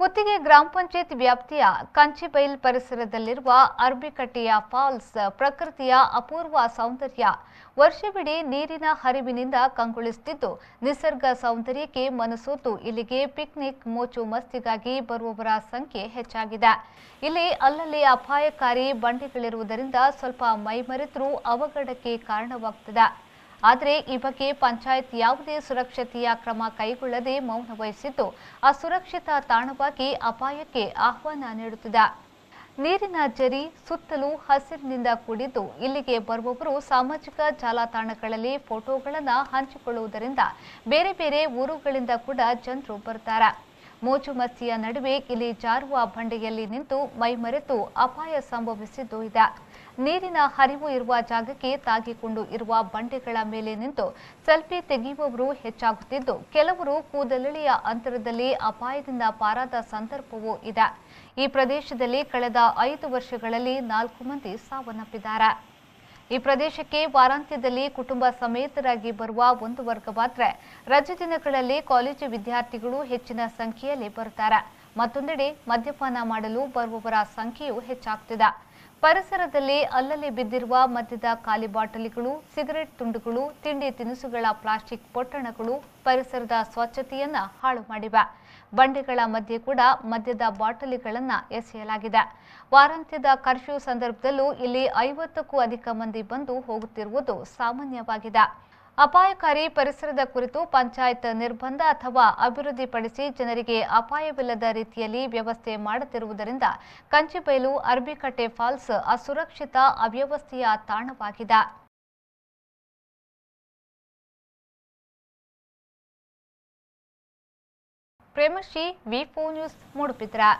ಕುತ್ತಿಗೆ ಗ್ರಾಮ ಪಂಚಾಯತ್ ವ್ಯಾಪ್ತಿಯ ಕಂಚಿಬೈಲ್ ಪರಿಸರದಲ್ಲಿರುವ ಅರ್ಬಿಕಟ್ಟೆಯ ಫಾಲ್ಸ್ ಪ್ರಕೃತಿಯ ಅಪೂರ್ವ ಸೌಂದರ್ಯ ವರ್ಷವಿಡೀ ನೀರಿನ ಹರಿವಿನಿಂದ ಕಂಗೊಳಿಸುತ್ತಿದ್ದು ನಿಸರ್ಗ ಸೌಂದರ್ಯಕ್ಕೆ ಮನಸೋತು ಇಲ್ಲಿಗೆ ಪಿಕ್ನಿಕ್ ಮೋಚು ಮಸ್ತಿಗಾಗಿ ಬರುವವರ ಸಂಖ್ಯೆ ಹೆಚ್ಚಾಗಿದೆ. ಇಲ್ಲಿ ಅಲ್ಲಲ್ಲಿ ಅಪಾಯಕಾರಿ ಬಂಡೆಗಳಿರುವುದರಿಂದ ಸ್ವಲ್ಪ ಮೈಮರೆತರೂ ಅವಘಡಕ್ಕೆ ಕಾರಣವಾಗುತ್ತದೆ. ಆದರೆ ಈ ಬಗ್ಗೆ ಪಂಚಾಯತ್ ಯಾವುದೇ ಸುರಕ್ಷತೆಯ ಕ್ರಮ ಕೈಗೊಳ್ಳದೆ ಮೌನ ವಹಿಸಿದ್ದು ಅಸುರಕ್ಷಿತ ತಾಣವಾಗಿ ಅಪಾಯಕ್ಕೆ ಆಹ್ವಾನ ನೀಡುತ್ತಿದೆ. ನೀರಿನ ಜರಿ ಸುತ್ತಲೂ ಹಸಿರಿನಿಂದ ಕೂಡಿದ್ದು ಇಲ್ಲಿಗೆ ಬರುವವರು ಸಾಮಾಜಿಕ ಜಾಲತಾಣಗಳಲ್ಲಿ ಫೋಟೋಗಳನ್ನು ಹಂಚಿಕೊಳ್ಳುವುದರಿಂದ ಬೇರೆ ಬೇರೆ ಊರುಗಳಿಂದ ಕೂಡ ಜನರು ಬರುತ್ತಾರೆ. ಮೋಜು ಮಸ್ತಿಯ ನಡುವೆ ಇಲ್ಲಿ ಜಾರುವ ಬಂಡೆಯಲ್ಲಿ ನಿಂತು ಮೈಮರೆತು ಅಪಾಯ ಸಂಭವಿಸಿದ್ದು ಇದೆ. ನೀರಿನ ಹರಿವು ಇರುವ ಜಾಗಕ್ಕೆ ತಾಗಿಕೊಂಡು ಇರುವ ಬಂಡೆಗಳ ಮೇಲೆ ನಿಂತು ಸೆಲ್ಫಿ ತೆಗೆಯುವವರು ಹೆಚ್ಚಾಗುತ್ತಿದ್ದು ಕೆಲವರು ಕೂದಲೆಳೆಯ ಅಂತರದಲ್ಲಿ ಅಪಾಯದಿಂದ ಪಾರಾದ ಸಂದರ್ಭವೂ ಇದೆ. ಈ ಪ್ರದೇಶದಲ್ಲಿ ಕಳೆದ 5 ವರ್ಷಗಳಲ್ಲಿ 4 ಮಂದಿ ಸಾವನ್ನಪ್ಪಿದ್ದಾರೆ. ಈ ಪ್ರದೇಶಕ್ಕೆ ವಾರಾಂತ್ಯದಲ್ಲಿ ಕುಟುಂಬ ಸಮೇತರಾಗಿ ಬರುವ ಒಂದು ವರ್ಗವಾದರೆ ರಜೆ ದಿನಗಳಲ್ಲಿ ಕಾಲೇಜು ವಿದ್ಯಾರ್ಥಿಗಳು ಹೆಚ್ಚಿನ ಸಂಖ್ಯೆಯಲ್ಲಿ ಬರುತ್ತಾರೆ. ಮತ್ತೊಂದೆಡೆ ಮದ್ಯಪಾನ ಮಾಡಲು ಬರುವವರ ಸಂಖ್ಯೆಯೂ ಹೆಚ್ಚಾಗುತ್ತಿದೆ. ಪರಿಸರದಲ್ಲಿ ಅಲ್ಲಲ್ಲಿ ಬಿದ್ದಿರುವ ಮದ್ಯದ ಖಾಲಿ ಬಾಟಲಿಗಳು, ಸಿಗರೆಟ್ ತುಂಡುಗಳು, ತಿಂಡಿ ತಿನಿಸುಗಳ ಪ್ಲಾಸ್ಟಿಕ್ ಪೊಟ್ಟಣಗಳು ಪರಿಸರದ ಸ್ವಚ್ಛತೆಯನ್ನ ಹಾಳು ಮಾಡಿವೆ. ಬಂಡೆಗಳ ಮಧ್ಯೆ ಕೂಡ ಮದ್ಯದ ಬಾಟಲಿಗಳನ್ನು ಎಸೆಯಲಾಗಿದೆ. ವಾರಾಂತ್ಯದ ಕರ್ಫ್ಯೂ ಸಂದರ್ಭದಲ್ಲೂ ಇಲ್ಲಿ 50ಕ್ಕೂ ಅಧಿಕ ಮಂದಿ ಬಂದು ಹೋಗುತ್ತಿರುವುದು ಸಾಮಾನ್ಯವಾಗಿದೆ. ಅಪಾಯಕಾರಿ ಪರಿಸರದ ಕುರಿತು ಪಂಚಾಯತ್ ನಿರ್ಬಂಧ ಅಥವಾ ಅಭಿವೃದ್ಧಿಪಡಿಸಿ ಜನರಿಗೆ ಅಪಾಯವಿಲ್ಲದ ರೀತಿಯಲ್ಲಿ ವ್ಯವಸ್ಥೆ ಮಾಡುತ್ತಿರುವುದರಿಂದ ಕಂಚಿಬೈಲು ಅರ್ಬಿಕಟ್ಟೆ ಫಾಲ್ಸ್ ಅಸುರಕ್ಷಿತ ಅವ್ಯವಸ್ಥೆಯ ತಾಣವಾಗಿದೆ. ಪ್ರೇಮಶ್ರೀ, ವಿ4 ನ್ಯೂಸ್, ಮೂಡುಬಿದಿರೆ.